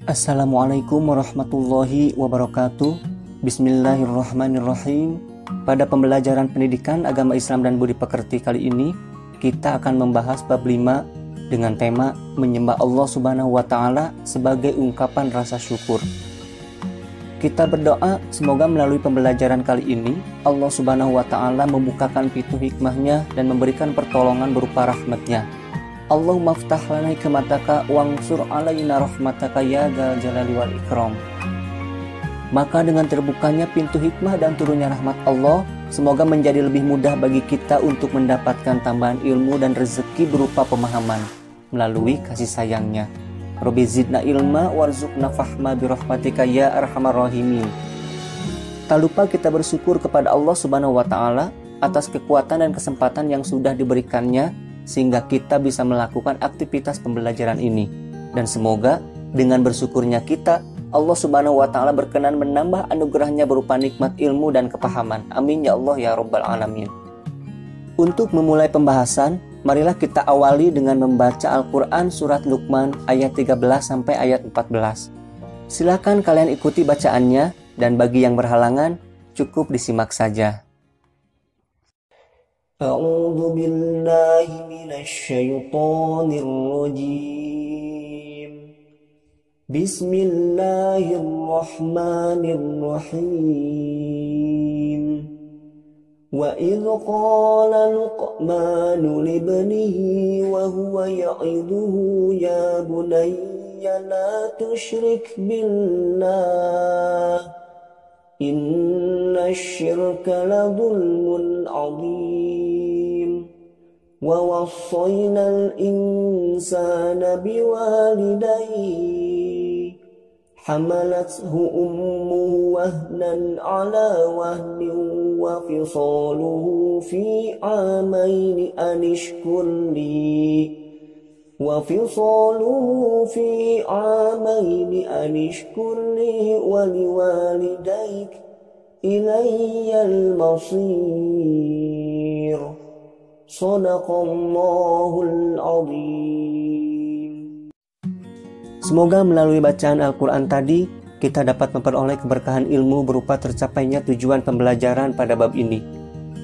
Assalamualaikum warahmatullahi wabarakatuh. Bismillahirrahmanirrahim. Pada pembelajaran pendidikan agama Islam dan budi pekerti kali ini, kita akan membahas bab 5 dengan tema menyembah Allah Subhanahu wa taala sebagai ungkapan rasa syukur. Kita berdoa semoga melalui pembelajaran kali ini Allah Subhanahu wa taala membukakan pintu hikmahnya dan memberikan pertolongan berupa rahmatnya. Allahumma ftah lana hikmataka wansur alaina rahmataka ya dzal jalali wal ikram. Maka dengan terbukanya pintu hikmah dan turunnya rahmat Allah, semoga menjadi lebih mudah bagi kita untuk mendapatkan tambahan ilmu dan rezeki berupa pemahaman melalui kasih sayangnya. Rabbi zidna ilma warzuqna fahma birahmatika ya arhamar rahimin. Tak lupa kita bersyukur kepada Allah Subhanahu wa taala atas kekuatan dan kesempatan yang sudah diberikannya sehingga kita bisa melakukan aktivitas pembelajaran ini. Dan semoga dengan bersyukurnya kita, Allah Subhanahu wa taala berkenan menambah anugerahnya berupa nikmat ilmu dan kepahaman. Amin ya Allah ya Rabbal alamin. Untuk memulai pembahasan, marilah kita awali dengan membaca Al-Quran surat Luqman ayat 13 sampai ayat 14. Silakan kalian ikuti bacaannya, dan bagi yang berhalangan, cukup disimak saja. A'udzu billahi minasy syaithanir rajim. Bismillahirrahmanirrahim. Wa idh qala Luqmanu libnihi wa huwa ya'iduhu ya bunayya la tusyrik billah inna syirka la dhulmun 'adzim wa wassayna al-insana biwalidayhi hamalathu ummuhu wahnan 'ala wahnin wa fisaluhu fi 'amaini an ishkur li ولوالديك إلي المصير صدق الله العظيم. Semoga melalui bacaan Al-Quran tadi kita dapat memperoleh keberkahan ilmu berupa tercapainya tujuan pembelajaran pada bab ini.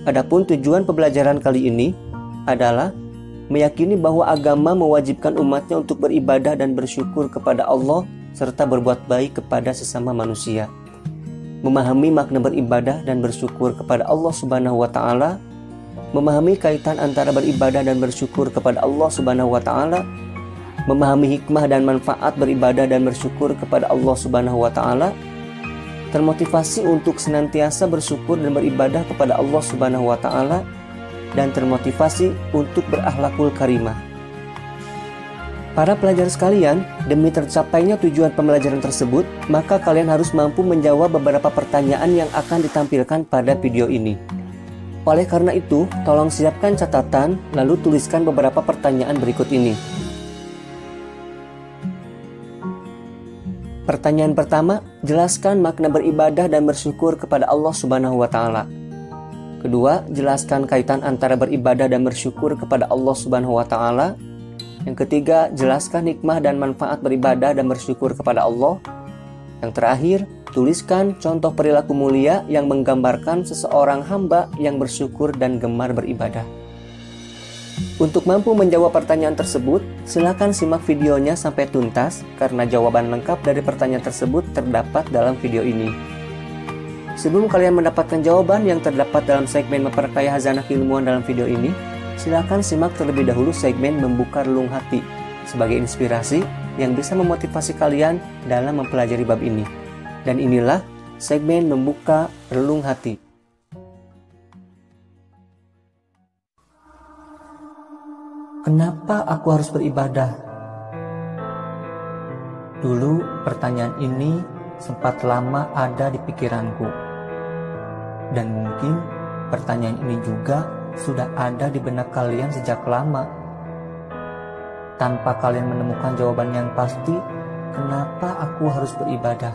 Adapun tujuan pembelajaran kali ini adalah meyakini bahwa agama mewajibkan umatnya untuk beribadah dan bersyukur kepada Allah serta berbuat baik kepada sesama manusia. Memahami makna beribadah dan bersyukur kepada Allah Subhanahu wa taala, memahami kaitan antara beribadah dan bersyukur kepada Allah Subhanahu wa taala, memahami hikmah dan manfaat beribadah dan bersyukur kepada Allah Subhanahu wa taala, termotivasi untuk senantiasa bersyukur dan beribadah kepada Allah Subhanahu wa taala, dan termotivasi untuk berakhlakul karimah. Para pelajar sekalian, demi tercapainya tujuan pembelajaran tersebut, maka kalian harus mampu menjawab beberapa pertanyaan yang akan ditampilkan pada video ini. Oleh karena itu, tolong siapkan catatan, lalu tuliskan beberapa pertanyaan berikut ini. Pertanyaan pertama, jelaskan makna beribadah dan bersyukur kepada Allah Subhanahu wa taala. Kedua, jelaskan kaitan antara beribadah dan bersyukur kepada Allah Subhanahu wa taala. Yang ketiga, jelaskan hikmah dan manfaat beribadah dan bersyukur kepada Allah. Yang terakhir, tuliskan contoh perilaku mulia yang menggambarkan seseorang hamba yang bersyukur dan gemar beribadah. Untuk mampu menjawab pertanyaan tersebut, silakan simak videonya sampai tuntas karena jawaban lengkap dari pertanyaan tersebut terdapat dalam video ini. Sebelum kalian mendapatkan jawaban yang terdapat dalam segmen memperkaya hazanah keilmuan dalam video ini, silakan simak terlebih dahulu segmen membuka relung hati sebagai inspirasi yang bisa memotivasi kalian dalam mempelajari bab ini. Dan inilah segmen membuka relung hati. Kenapa aku harus beribadah? Dulu pertanyaan ini sempat lama ada di pikiranku. Dan mungkin pertanyaan ini juga sudah ada di benak kalian sejak lama. Tanpa kalian menemukan jawaban yang pasti, kenapa aku harus beribadah?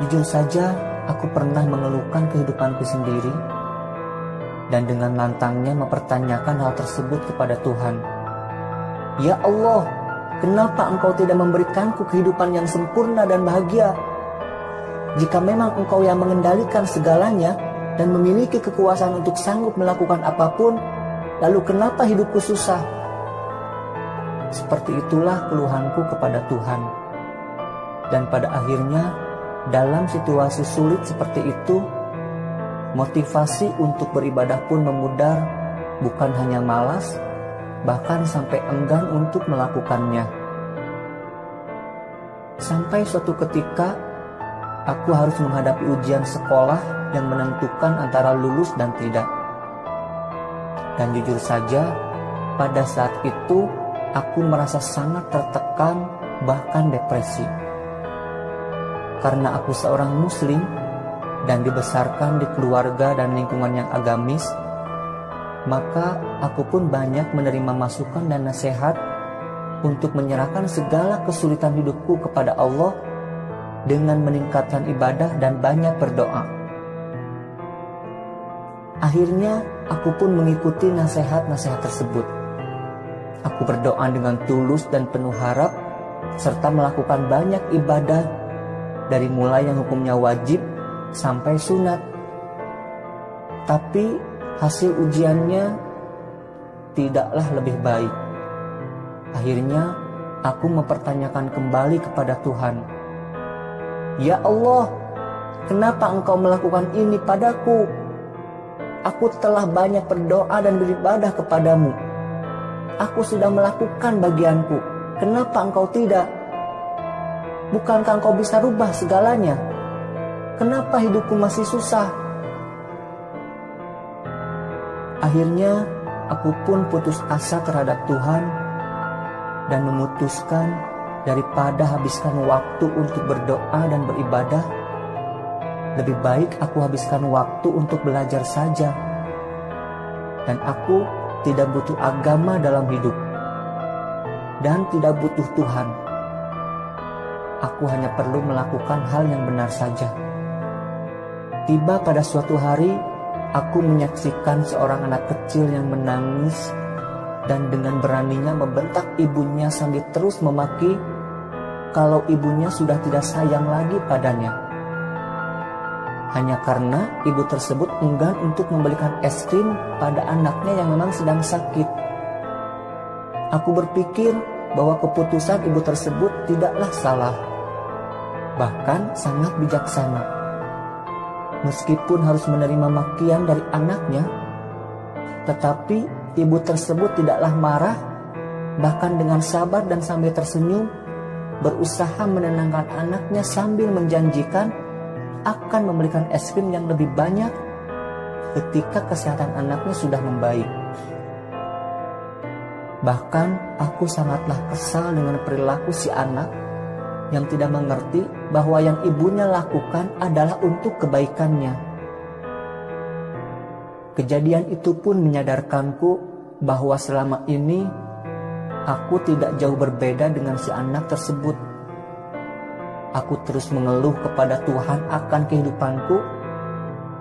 Jujur saja, aku pernah mengeluhkan kehidupanku sendiri dan dengan lantangnya mempertanyakan hal tersebut kepada Tuhan. Ya Allah, kenapa engkau tidak memberikanku kehidupan yang sempurna dan bahagia? Jika memang engkau yang mengendalikan segalanya dan memiliki kekuasaan untuk sanggup melakukan apapun, lalu kenapa hidupku susah? Seperti itulah keluhanku kepada Tuhan. Dan pada akhirnya, dalam situasi sulit seperti itu, motivasi untuk beribadah pun memudar, bukan hanya malas, bahkan sampai enggan untuk melakukannya. Sampai suatu ketika, aku harus menghadapi ujian sekolah yang menentukan antara lulus dan tidak. Dan jujur saja, pada saat itu, aku merasa sangat tertekan, bahkan depresi. Karena aku seorang muslim dan dibesarkan di keluarga dan lingkungan yang agamis, maka aku pun banyak menerima masukan dan nasihat untuk menyerahkan segala kesulitan hidupku kepada Allah dengan meningkatkan ibadah dan banyak berdoa. Akhirnya aku pun mengikuti nasihat-nasihat tersebut. Aku berdoa dengan tulus dan penuh harap, serta melakukan banyak ibadah dari mulai yang hukumnya wajib sampai sunat. Tapi hasil ujiannya tidaklah lebih baik. Akhirnya aku mempertanyakan kembali kepada Tuhan, "Ya Allah, kenapa engkau melakukan ini padaku? Aku telah banyak berdoa dan beribadah kepadamu. Aku sudah melakukan bagianku. Kenapa engkau tidak? Bukankah engkau bisa rubah segalanya? Kenapa hidupku masih susah?" Akhirnya aku pun putus asa terhadap Tuhan dan memutuskan daripada habiskan waktu untuk berdoa dan beribadah, lebih baik aku habiskan waktu untuk belajar saja. Dan aku tidak butuh agama dalam hidup dan tidak butuh Tuhan. Aku hanya perlu melakukan hal yang benar saja. Tiba pada suatu hari, aku menyaksikan seorang anak kecil yang menangis dan dengan beraninya membentak ibunya sambil terus memaki kalau ibunya sudah tidak sayang lagi padanya. Hanya karena ibu tersebut enggan untuk membelikan es krim pada anaknya yang memang sedang sakit. Aku berpikir bahwa keputusan ibu tersebut tidaklah salah, bahkan sangat bijaksana. Meskipun harus menerima makian dari anaknya, tetapi ibu tersebut tidaklah marah, bahkan dengan sabar dan sambil tersenyum, berusaha menenangkan anaknya sambil menjanjikan akan memberikan es krim yang lebih banyak ketika kesehatan anaknya sudah membaik. Bahkan aku sangatlah kesal dengan perilaku si anak yang tidak mengerti bahwa yang ibunya lakukan adalah untuk kebaikannya. Kejadian itu pun menyadarkanku bahwa selama ini aku tidak jauh berbeda dengan si anak tersebut. Aku terus mengeluh kepada Tuhan akan kehidupanku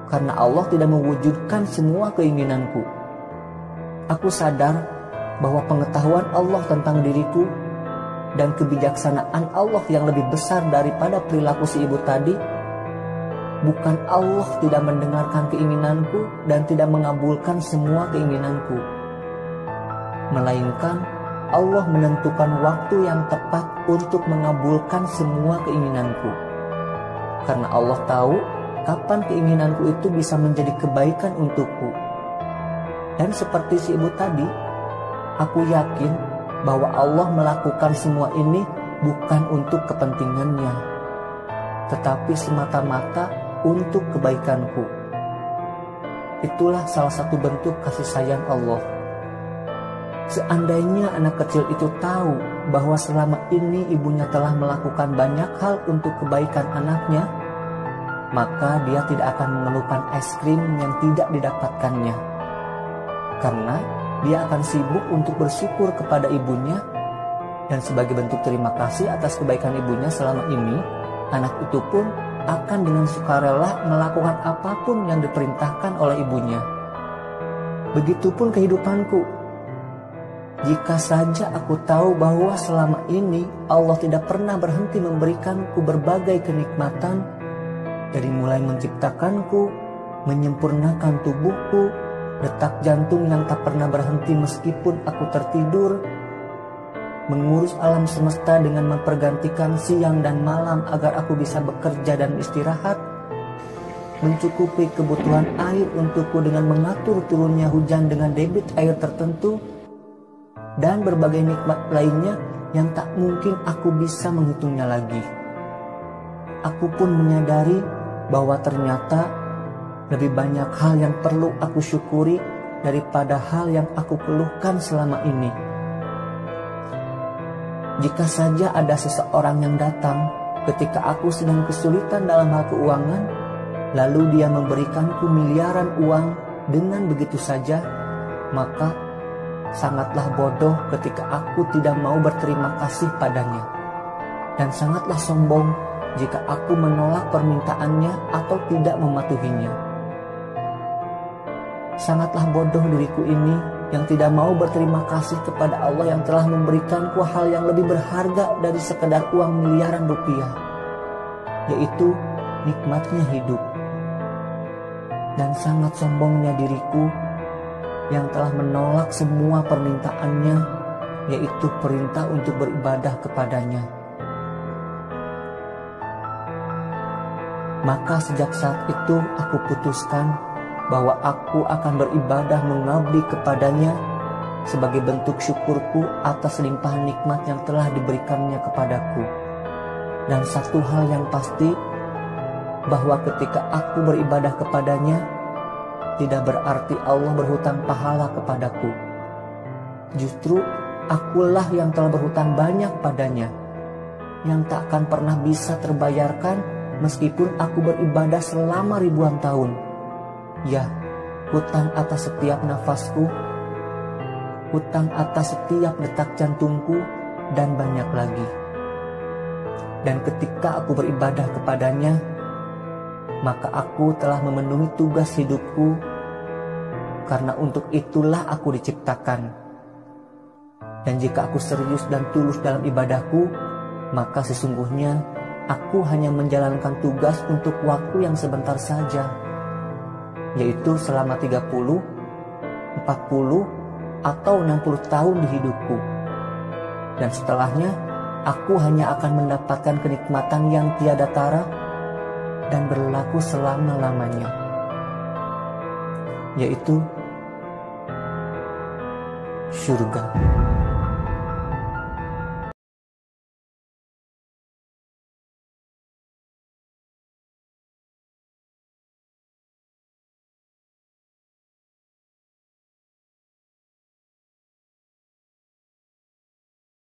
karena Allah tidak mewujudkan semua keinginanku. Aku sadar bahwa pengetahuan Allah tentang diriku dan kebijaksanaan Allah yang lebih besar daripada perilaku si ibu tadi. Bukan Allah tidak mendengarkan keinginanku dan tidak mengabulkan semua keinginanku, melainkan Allah menentukan waktu yang tepat untuk mengabulkan semua keinginanku. Karena Allah tahu kapan keinginanku itu bisa menjadi kebaikan untukku. Dan seperti si ibu tadi, aku yakin bahwa Allah melakukan semua ini bukan untuk kepentingannya, tetapi semata-mata untuk kebaikanku. Itulah salah satu bentuk kasih sayang Allah. Seandainya anak kecil itu tahu bahwa selama ini ibunya telah melakukan banyak hal untuk kebaikan anaknya, maka dia tidak akan mengeluhkan es krim yang tidak didapatkannya. Karena dia akan sibuk untuk bersyukur kepada ibunya, dan sebagai bentuk terima kasih atas kebaikan ibunya selama ini, anak itu pun akan dengan sukarela melakukan apapun yang diperintahkan oleh ibunya. Begitupun kehidupanku. Jika saja aku tahu bahwa selama ini Allah tidak pernah berhenti memberikanku berbagai kenikmatan, dari mulai menciptakanku, menyempurnakan tubuhku, detak jantung yang tak pernah berhenti meskipun aku tertidur, mengurus alam semesta dengan mempergantikan siang dan malam agar aku bisa bekerja dan istirahat, mencukupi kebutuhan air untukku dengan mengatur turunnya hujan dengan debit air tertentu, dan berbagai nikmat lainnya yang tak mungkin aku bisa menghitungnya lagi. Aku pun menyadari bahwa ternyata lebih banyak hal yang perlu aku syukuri daripada hal yang aku keluhkan selama ini. Jika saja ada seseorang yang datang ketika aku sedang kesulitan dalam hal keuangan, lalu dia memberikanku miliaran uang dengan begitu saja, maka sangatlah bodoh ketika aku tidak mau berterima kasih padanya. Dan sangatlah sombong jika aku menolak permintaannya atau tidak mematuhinya. Sangatlah bodoh diriku ini yang tidak mau berterima kasih kepada Allah yang telah memberikanku hal yang lebih berharga dari sekedar uang miliaran rupiah, yaitu nikmatnya hidup. Dan sangat sombongnya diriku yang telah menolak semua permintaannya, yaitu perintah untuk beribadah kepadanya. Maka sejak saat itu aku putuskan bahwa aku akan beribadah mengabdi kepadanya sebagai bentuk syukurku atas limpahan nikmat yang telah diberikannya kepadaku. Dan satu hal yang pasti, bahwa ketika aku beribadah kepadanya, tidak berarti Allah berhutang pahala kepadaku. Justru akulah yang telah berhutang banyak padanya, yang tak akan pernah bisa terbayarkan meskipun aku beribadah selama ribuan tahun. Ya, hutang atas setiap nafasku, hutang atas setiap detak jantungku, dan banyak lagi. Dan ketika aku beribadah kepadanya, maka aku telah memenuhi tugas hidupku, karena untuk itulah aku diciptakan. Dan jika aku serius dan tulus dalam ibadahku, maka sesungguhnya aku hanya menjalankan tugas untuk waktu yang sebentar saja, yaitu selama 30, 40, atau 60 tahun di hidupku. Dan setelahnya, aku hanya akan mendapatkan kenikmatan yang tiada tara dan berlaku selama-lamanya, yaitu surga.